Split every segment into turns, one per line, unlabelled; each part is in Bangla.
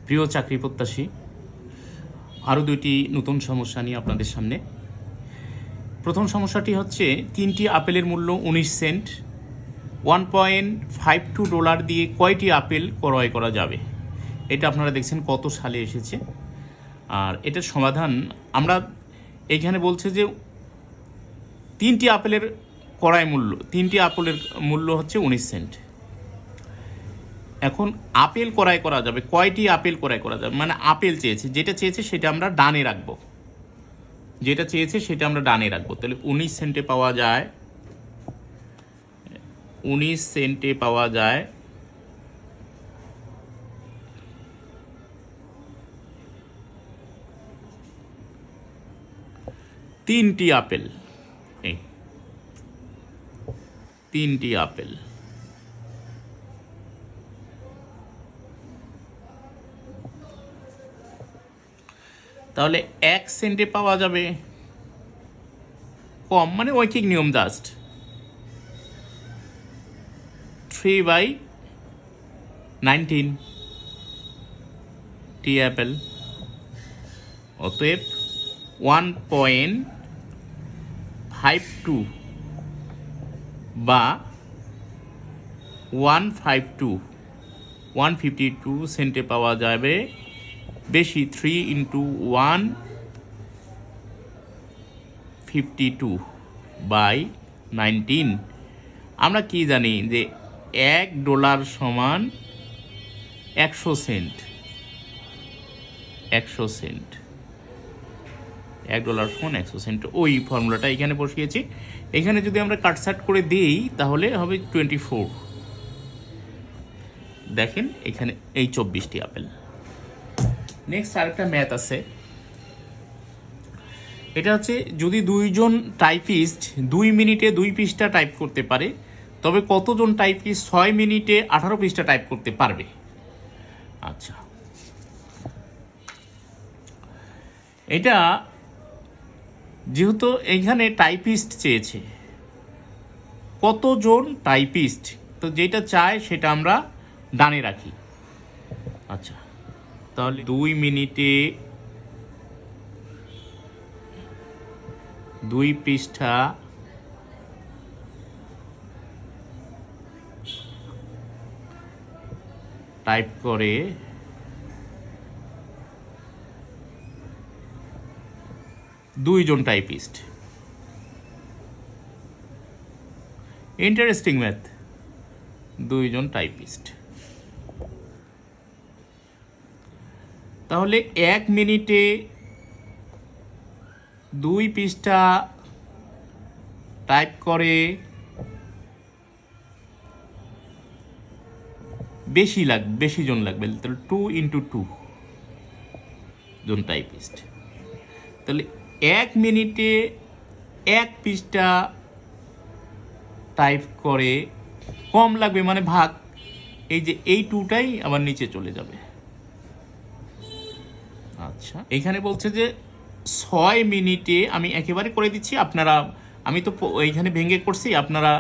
প্রিয় চাকরি প্রত্যাশী, আরও দুইটি নতুন সমস্যা নিয়ে আপনাদের সামনে। প্রথম সমস্যাটি হচ্ছে 3টি আপেলের মূল্য 19 সেন্ট। $1.52 দিয়ে কয়টি আপেল ক্রয় করা যাবে? এটা আপনারা দেখছেন কত সালে এসেছে। আর এটার সমাধান আমরা এইখানে বলছে যে 3টি আপেলের ক্রয় মূল্য, 3টি আপেলের মূল্য হচ্ছে 19 সেন্ট। এখন আপেল ক্রয় করা যাবে, কয়টি আপেল ক্রয় করা যাবে, মানে আপেল চেয়েছে, যেটা চেয়েছে সেটা আমরা ডানে রাখবো, যেটা চেয়েছে সেটা আমরা ডানে রাখবো। তাহলে 19 সেন্টে পাওয়া যায়, 19 সেন্টে পাওয়া যায় 3টি আপেল। এই 3টি আপেল। তাহলে 1 সেন্টে পাওয়া যাবে কম, মানে ঐকিক নিয়ম জাস্ট 3/19 টি অ্যাপেল। অতএব 1.52 বা 152 সেন্টে পাওয়া যাবে বেশি, 3×152/19। আমরা কি জানি যে $1 সমান 100 সেন্ট। 100 সেন্ট, $1 সমান 100 সেন্ট, ওই ফর্মুলাটা এখানে বসিয়েছি। এখানে যদি আমরা কাটসাট করে দিই তাহলে হবে 24। দেখেন এখানে এই 24টি আপেল। নেক্সট আরেকটা ম্যাথ আছে, এটা হচ্ছে যদি 2জন টাইপিস্ট 2 মিনিটে 2 পৃষ্ঠা টাইপ করতে পারে, তবে কতজন টাইপিস্ট 6 মিনিটে 18 পৃষ্ঠা টাইপ করতে পারবে? আচ্ছা, এটা যেহেতু এখানে টাইপিস্ট চেয়েছে, কতজন টাইপিস্ট, তো যেটা চায় সেটা আমরা ডানে রাখি। আচ্ছা, তাহলে 2 মিনিটে 2 পৃষ্ঠা টাইপ করে 2জন টাইপিস্ট। ইন্টারেস্টিং ম্যাথ, 2জন টাইপিস্ট। তাহলে 1 মিনিটে 2 পৃষ্ঠা টাইপ করে বেশি জন লাগবে, তাহলে 2×2 জন টাইপিস্ট। তাহলে 1 মিনিটে 1 পৃষ্ঠা টাইপ করে কম লাগবে, মানে ভাগ, এই যে এই 2টাই আবার নিচে চলে যাবে। আচ্ছা, এখানে বলছে যে 6 মিনিটে, আমি একেবারে করে দিচ্ছি, আপনারা, আমি তো এইখানে ভেঙে করছি, আপনারা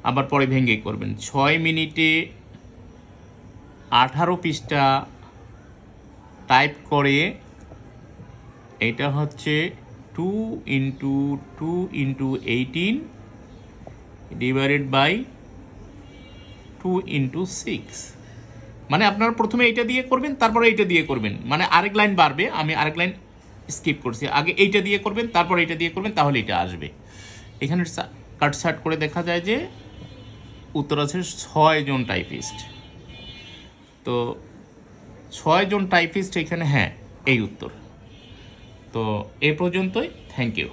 আবার পরে ভেঙে করবেন। 6 মিনিটে 18 পৃষ্ঠা টাইপ করে, এটা হচ্ছে 2×2×18 ডিভাইডেড বাই 2×6। মানে আপনারা প্রথমে এইটা দিয়ে করবেন, তারপরে এইটা দিয়ে করবেন, মানে আরেক লাইন বাড়বে, আমি আরেক লাইন স্কিপ করছি, আগে এইটা দিয়ে করবেন, তারপর এইটা দিয়ে করবেন, তাহলে এটা আসবে। এখানে কাটসাট করে দেখা যায় যে উত্তর আছে 6 জন টাইপিস্ট। তো 6 জন টাইপিস্ট এখানে, হ্যাঁ এই উত্তর। তো এ পর্যন্তই, থ্যাংক ইউ।